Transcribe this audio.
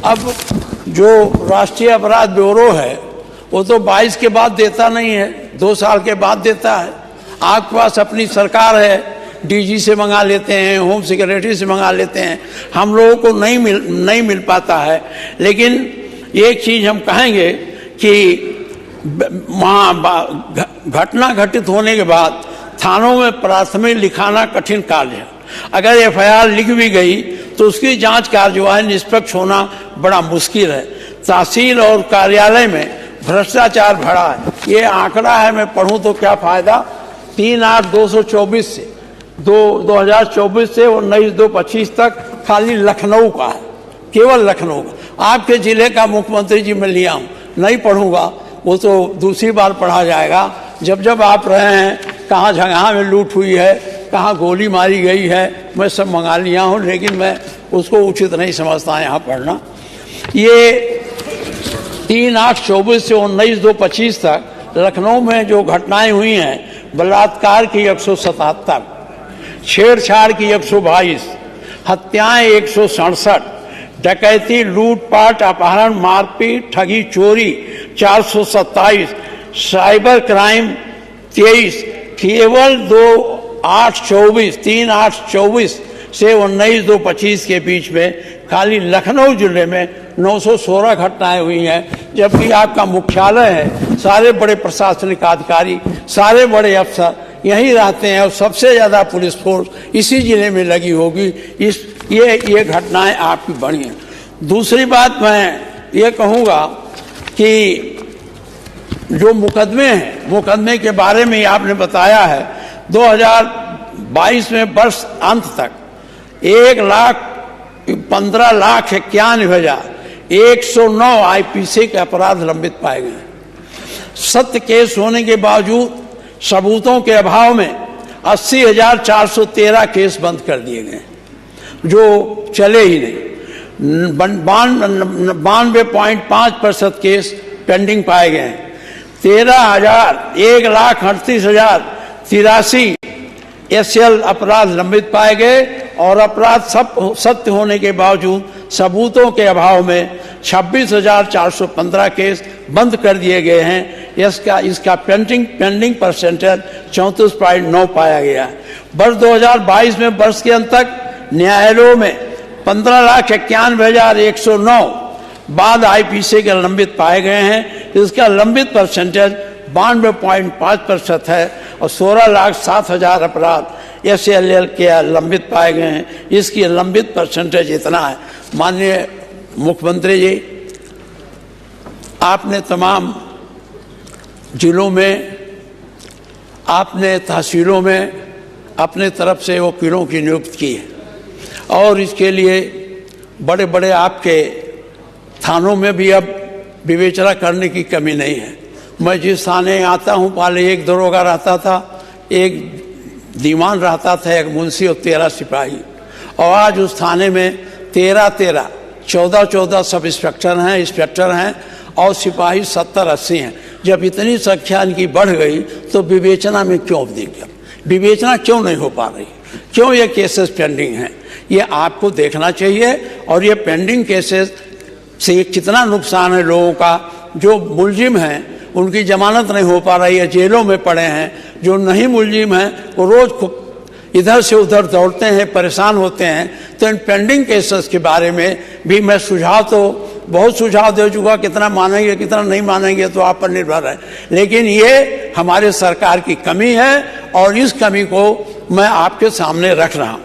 अब जो राष्ट्रीय अपराध ब्यूरो है वो तो 22 के बाद देता नहीं है, 2 साल के बाद देता है। आपके पास अपनी सरकार है, डीजी से मंगा लेते हैं, होम सेक्रेटरी से मंगा लेते हैं, हम लोगों को नहीं मिल पाता है। लेकिन एक चीज हम कहेंगे कि वहाँ घटना घटित होने के बाद थानों में प्राथमिक लिखाना कठिन कार्य है। अगर एफआईआर लिख भी गई तो उसकी जांच कार्यवाही निष्पक्ष होना बड़ा मुश्किल है। तहसील और कार्यालय में भ्रष्टाचार भरा है, ये आंकड़ा है, मैं पढ़ूं तो क्या फायदा। 3/8/2024 से 2024 से 19/2/25 तक खाली लखनऊ का है, केवल लखनऊ का। आपके जिले का मुख्यमंत्री जी मैं लिया हूँ, नहीं पढ़ूंगा, वो तो दूसरी बार पढ़ा जाएगा। जब जब आप रहे हैं, कहाँ जगह में लूट हुई है, कहाँ गोली मारी गई है, मैं सब मंगा लिया हूँ, लेकिन मैं उसको उचित नहीं समझता यहाँ पढ़ना। ये 3/8/24 से 19/2/25 तक लखनऊ में जो घटनाएं हुई हैं, बलात्कार की 177, छेड़छाड़ की 122, हत्याएं 167, डकैती, लूटपाट, अपहरण, मारपीट, ठगी, चोरी 427, साइबर क्राइम 23, केवल 3/8/24 से 19/2/25 के बीच में खाली लखनऊ जिले में 916 घटनाएं हुई हैं। जबकि आपका मुख्यालय है, सारे बड़े प्रशासनिक अधिकारी, सारे बड़े अफसर यहीं रहते हैं और सबसे ज्यादा पुलिस फोर्स इसी जिले में लगी होगी। ये घटनाएं आपकी बढ़ी हैं। दूसरी बात मैं ये कहूँगा कि जो मुकदमे हैं, मुकदमे के बारे में आपने बताया है, 2022 में वर्ष अंत तक 1,15,91,109 आईपीसी के अपराध लंबित पाए गए। सत्य केस होने के बावजूद सबूतों के अभाव में 80,413 केस बंद कर दिए गए, जो चले ही नहीं। 92.5% केस पेंडिंग पाए गए हैं। 1,38,083 एसएल अपराध लंबित पाए गए और अपराध सब सत्य होने के बावजूद सबूतों के अभाव में 26,415 केस बंद कर दिए गए हैं। इसका पेंडिंग परसेंटेज 34.9 पाया गया है। वर्ष 2022 में वर्ष के अंत तक न्यायालयों में 15,91,109 बाद आईपीसी के लंबित पाए गए हैं। इसका लंबित परसेंटेज 92.5% है और 16,07,000 अपराध एसएलएल के लंबित पाए गए हैं। इसकी लंबित परसेंटेज इतना है। माननीय मुख्यमंत्री जी, आपने तमाम जिलों में, आपने तहसीलों में अपने तरफ से वकीलों की नियुक्ति की है और इसके लिए बड़े बड़े आपके थानों में भी अब विवेचना करने की कमी नहीं है। मैं जिस थाने आता हूँ, पहले एक दरोगा रहता था, एक दीवान रहता था, एक मुंशी और 13 सिपाही, और आज उस थाने में 14 सब इंस्पेक्टर हैं और सिपाही 70-80 हैं। जब इतनी संख्या इनकी बढ़ गई तो विवेचना में क्यों विवेचना क्यों नहीं हो पा रही, क्यों ये केसेस पेंडिंग हैं, ये आपको देखना चाहिए। और ये पेंडिंग केसेस से कितना नुकसान है लोगों का। जो मुलजिम हैं उनकी जमानत नहीं हो पा रही है, जेलों में पड़े हैं। जो नहीं मुलजिम हैं वो रोज इधर से उधर दौड़ते हैं, परेशान होते हैं। तो इन पेंडिंग केसेस के बारे में भी मैं बहुत सुझाव दे चुका। कितना मानेंगे कितना नहीं मानेंगे तो आप पर निर्भर है, लेकिन ये हमारे सरकार की कमी है और इस कमी को मैं आपके सामने रख रहा हूँ।